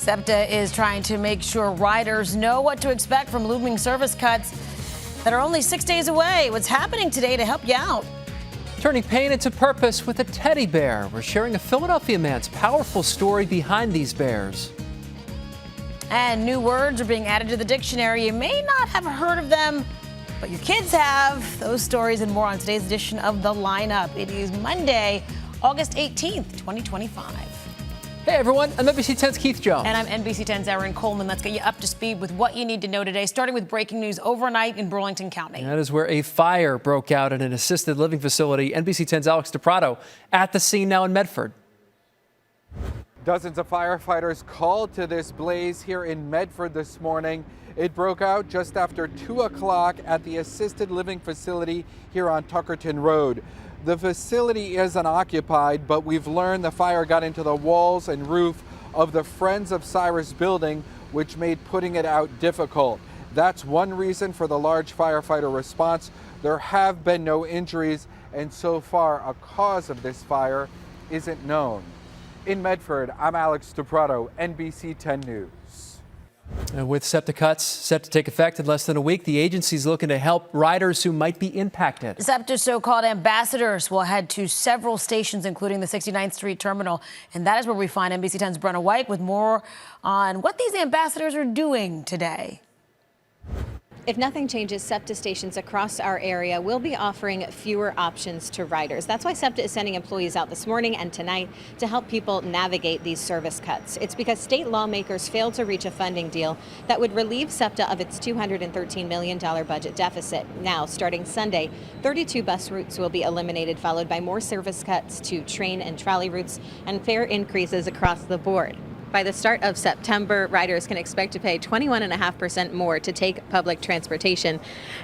SEPTA is trying to make sure riders know what to expect from looming service cuts that are only 6 days away. What's happening today to help you out? Turning pain into purpose with a teddy bear. We're sharing a Philadelphia man's powerful story behind these bears. And new words are being added to the dictionary. You may not have heard of them, but your kids have. Those stories and more on today's edition of The Lineup. It is Monday, August 18th, 2025. Hey everyone, I'm NBC 10's Keith Jones. And I'm NBC 10's Erin Coleman. Let's get you up to speed with what you need to know today, starting with breaking news overnight in Burlington County. That is where a fire broke out in an assisted living facility. NBC 10's Alex DiPrato at the scene now in Medford. Dozens of firefighters called to this blaze here in Medford this morning. It broke out just after 2 o'clock at the assisted living facility here on Tuckerton Road. The facility is unoccupied, but we've learned the fire got into the walls and roof of the Friends of Cyrus building, which made putting it out difficult. That's one reason for the large firefighter response. There have been no injuries, and so far a cause of this fire isn't known. In Medford, I'm Alex DiPrato, NBC 10 News. And with SEPTA cuts set to take effect in less than a week, the agency's looking to help riders who might be impacted. SEPTA's so-called ambassadors will head to several stations, including the 69th Street Terminal. And that is where we find NBC 10's Brenna Weick with more on what these ambassadors are doing today. If nothing changes, SEPTA stations across our area will be offering fewer options to riders. That's why SEPTA is sending employees out this morning and tonight to help people navigate these service cuts. It's because state lawmakers failed to reach a funding deal that would relieve SEPTA of its $213 million budget deficit. Now, starting Sunday, 32 bus routes will be eliminated, followed by more service cuts to train and trolley routes and fare increases across the board. By the start of September, riders can expect to pay 21.5% more to take public transportation.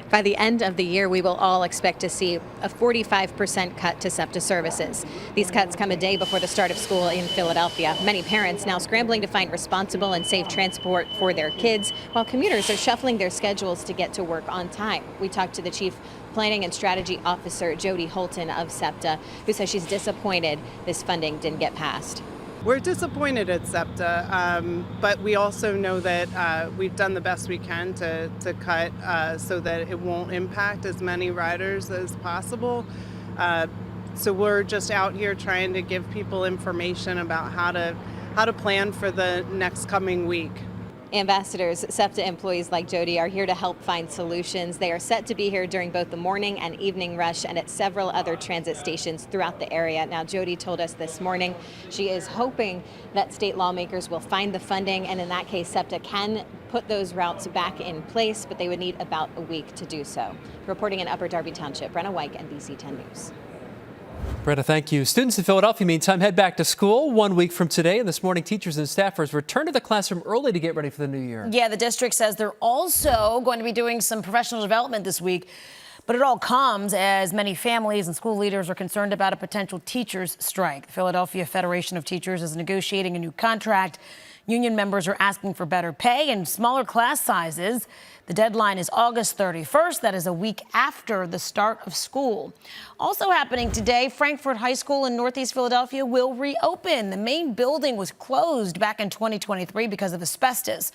By the end of the year, we will all expect to see a 45% cut to SEPTA services. These cuts come a day before the start of school in Philadelphia. Many parents now scrambling to find responsible and safe transport for their kids, while commuters are shuffling their schedules to get to work on time. We talked to the Chief Planning and Strategy Officer, Jody Holton of SEPTA, who says she's disappointed this funding didn't get passed. We're disappointed at SEPTA, but we also know that we've done the best we can to cut so that it won't impact as many riders as possible. So we're just out here trying to give people information about how to plan for the next coming week. Ambassadors, SEPTA employees like Jody, are here to help find solutions. They are set to be here during both the morning and evening rush and at several other transit stations throughout the area. Now, Jody told us this morning she is hoping that state lawmakers will find the funding, and in that case, SEPTA can put those routes back in place, but they would need about a week to do so. Reporting in Upper Darby Township, Brenna Weick, NBC 10 News. Brenna, thank you. Students in Philadelphia, meantime, head back to school 1 week from today. And this morning, teachers and staffers return to the classroom early to get ready for the new year. Yeah, the district says they're also going to be doing some professional development this week. But it all comes as many families and school leaders are concerned about a potential teachers' strike. The Philadelphia Federation of Teachers is negotiating a new contract. Union members are asking for better pay and smaller class sizes. The deadline is August 31st. That is a week after the start of school. Also happening today, Frankfort High School in Northeast Philadelphia will reopen. The main building was closed back in 2023 because of asbestos.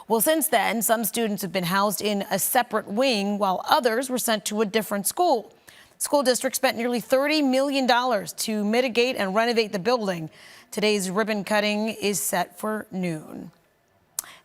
Well, since then, some students have been housed in a separate wing while others were sent to a different school. The school district spent nearly $30 million to mitigate and renovate the building. Today's ribbon cutting is set for noon.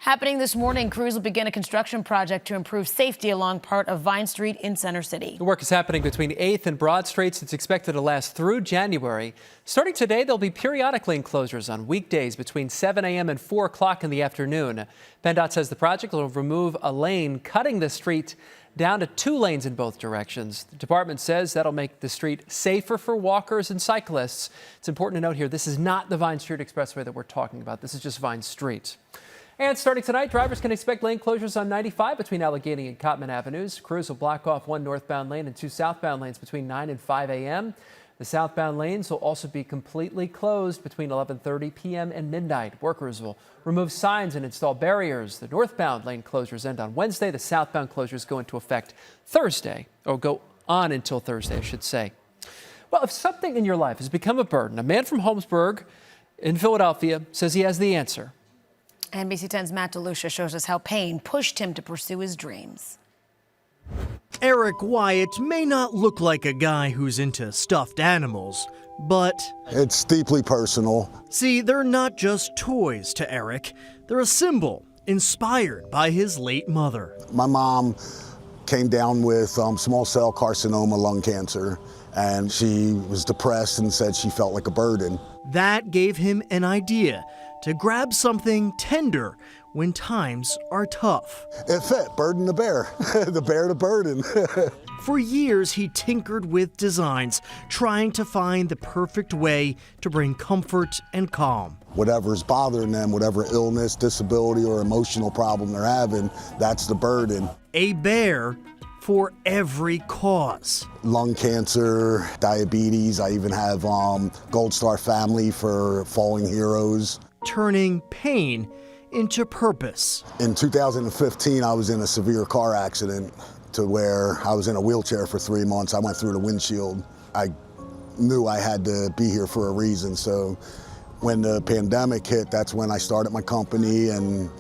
Happening this morning, crews will begin a construction project to improve safety along part of Vine Street in Center City. The work is happening between 8th and Broad Streets. It's expected to last through January. Starting today, there'll be periodic lane closures on weekdays between 7 a.m. and 4 o'clock in the afternoon. PennDOT says the project will remove a lane, cutting the street down to 2 lanes in both directions. The department says that'll make the street safer for walkers and cyclists. It's important to note here, this is not the Vine Street Expressway that we're talking about. This is just Vine Street. And starting tonight, drivers can expect lane closures on 95 between Allegheny and Cotman Avenues. Crews will block off 1 northbound lane and 2 southbound lanes between 9 and 5 a.m. The southbound lanes will also be completely closed between 11:30 p.m. and midnight. Workers will remove signs and install barriers. The northbound lane closures end on Wednesday. The southbound closures go into effect Thursday, or go on until Thursday, I should say. Well, if something in your life has become a burden, a man from Holmesburg in Philadelphia says he has the answer. NBC 10's Matt DeLucia shows us how pain pushed him to pursue his dreams. Eric Wyatt may not look like a guy who's into stuffed animals, but it's deeply personal. See, they're not just toys to Eric. They're a symbol inspired by his late mother. My mom came down with small cell carcinoma, lung cancer, and she was depressed and said she felt like a burden. That gave him an idea to grab something tender when times are tough. It fit, burden the bear, the bear the burden. For years, he tinkered with designs, trying to find the perfect way to bring comfort and calm. Whatever's bothering them, whatever illness, disability, or emotional problem they're having, that's the burden. A bear for every cause. Lung cancer, diabetes, I even have Gold Star Family for fallen heroes. Turning pain into purpose. In 2015, I was in a severe car accident to where I was in a wheelchair for 3 months. I went through the windshield. I knew I had to be here for a reason. So when the pandemic hit, that's when I started my company and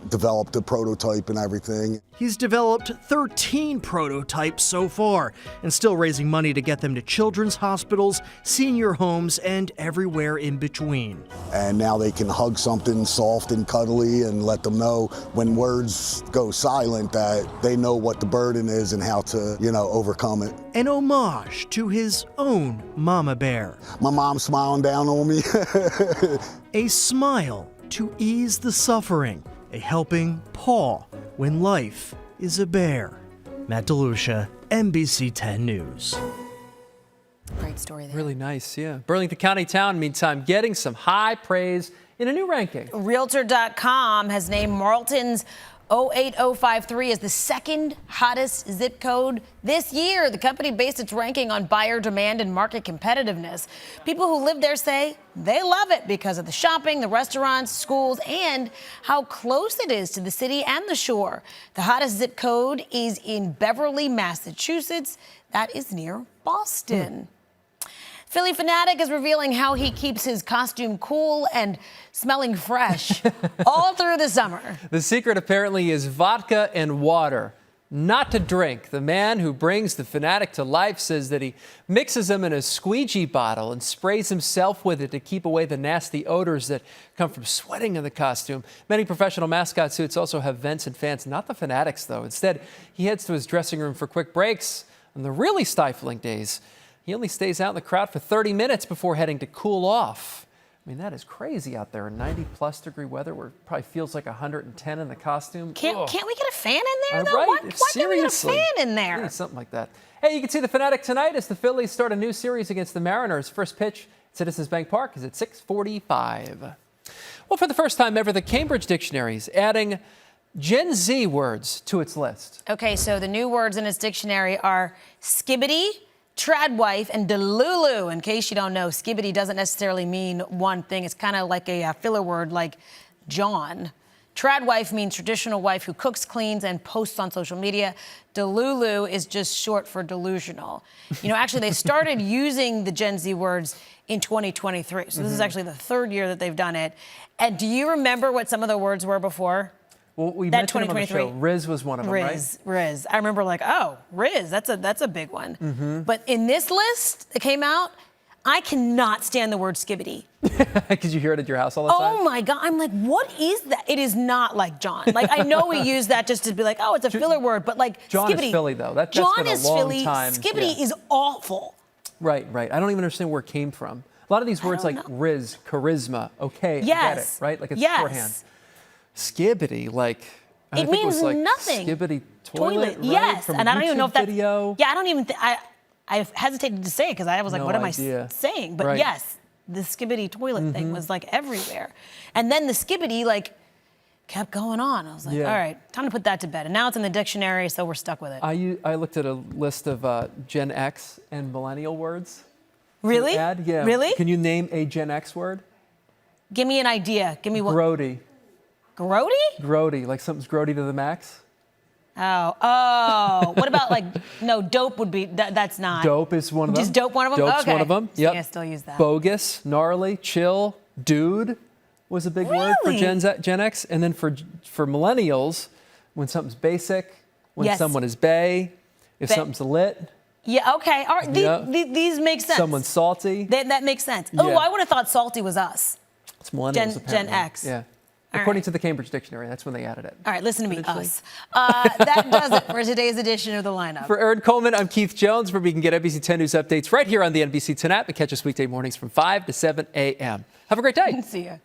developed a prototype and everything. He's developed 13 prototypes so far and still raising money to get them to children's hospitals, senior homes, and everywhere in between. And now they can hug something soft and cuddly and let them know when words go silent that they know what the burden is and how to, overcome it. An homage to his own mama bear. My mom's smiling down on me. A smile to ease the suffering. A helping paw when life is a bear. Matt DeLucia, NBC 10 News. Great story there. Really nice, yeah. Burlington County Town, meantime, getting some high praise in a new ranking. Realtor.com has named Marlton's 08053 as the second hottest zip code this year. The company based its ranking on buyer demand and market competitiveness. People who live there say they love it because of the shopping, the restaurants, schools, and how close it is to the city and the shore. The hottest zip code is in Beverly, Massachusetts. That is near Boston. Philly Fanatic is revealing how he keeps his costume cool and smelling fresh all through the summer. The secret apparently is vodka and water, not to drink. The man who brings the Fanatic to life says that he mixes them in a squeegee bottle and sprays himself with it to keep away the nasty odors that come from sweating in the costume. Many professional mascot suits also have vents and fans, not the Fanatic's though. Instead, he heads to his dressing room for quick breaks. On the really stifling days, he only stays out in the crowd for 30 minutes before heading to cool off. I mean, that is crazy out there in 90-plus degree weather where it probably feels like 110 in the costume. Can't we get a fan in there, though? Right? Why can't we get a fan in there? Yeah, something like that. Hey, you can see the Fanatic tonight as the Phillies start a new series against the Mariners. First pitch at Citizens Bank Park is at 6:45. Well, for the first time ever, the Cambridge Dictionary is adding Gen Z words to its list. Okay, so the new words in its dictionary are skibbity, tradwife, and delulu. In case you don't know, skibbity doesn't necessarily mean one thing. It's kind of like a filler word like John. Tradwife means traditional wife who cooks, cleans, and posts on social media. Delulu is just short for delusional. Actually, they started using the Gen Z words in 2023. So this is actually the third year that they've done it. And do you remember what some of the words were before? Well, we mentioned them on the show. Riz was one of them, right? Riz. I remember Riz, that's a big one. But in this list that came out, I cannot stand the word skibbity. Because you hear it at your house all the time? Oh my God, I'm like, what is that? It is not like John. Like, I know we use that just to be like, oh, it's a filler word, but like John skibbity. is Philly, though. That's John been a is long Philly. time. Skibbity is awful. Right. I don't even understand where it came from. A lot of these words like Riz, charisma, okay, Yes. I get it, right? Like it's shorthand. Skibbity, like... It means nothing. Skibbity toilet, right? Yes, From and I don't even know if that's... video. Yeah, I don't even... I hesitated to say it because I was like, what am I saying? But yes, the skibbity toilet thing was like everywhere. And then the skibbity kept going on. I was like, all right, time to put that to bed. And now it's in the dictionary, so we're stuck with it. I looked at a list of Gen X and millennial words. Really? Yeah. Really? Can you name a Gen X word? Give me an idea. Give me one. Grody. Grody? Grody, like something's grody to the max. Oh. What about no, dope would be, that's not. Dope is one of them. Is dope one of them? Dope's okay. one of them. So Yep. I still use that. Bogus, gnarly, chill, dude. was a big word for Really? Gen X. And then for millennials, when something's basic, when Yes. someone is bae, if Ba- something's lit, Yeah, okay. All right. Yeah. These make sense. someone's salty. That makes sense. Oh, Yeah. I would have thought salty was us. It's millennials, Gen apparently. X. Yeah. All According right. to the Cambridge Dictionary, that's when they added it. All right, listen to me, Eventually. us. That does it for today's edition of The Lineup. For Erin Coleman, I'm Keith Jones, where we can get NBC 10 News updates right here on the NBC 10 app and catch us weekday mornings from 5 to 7 a.m. Have a great day. See ya.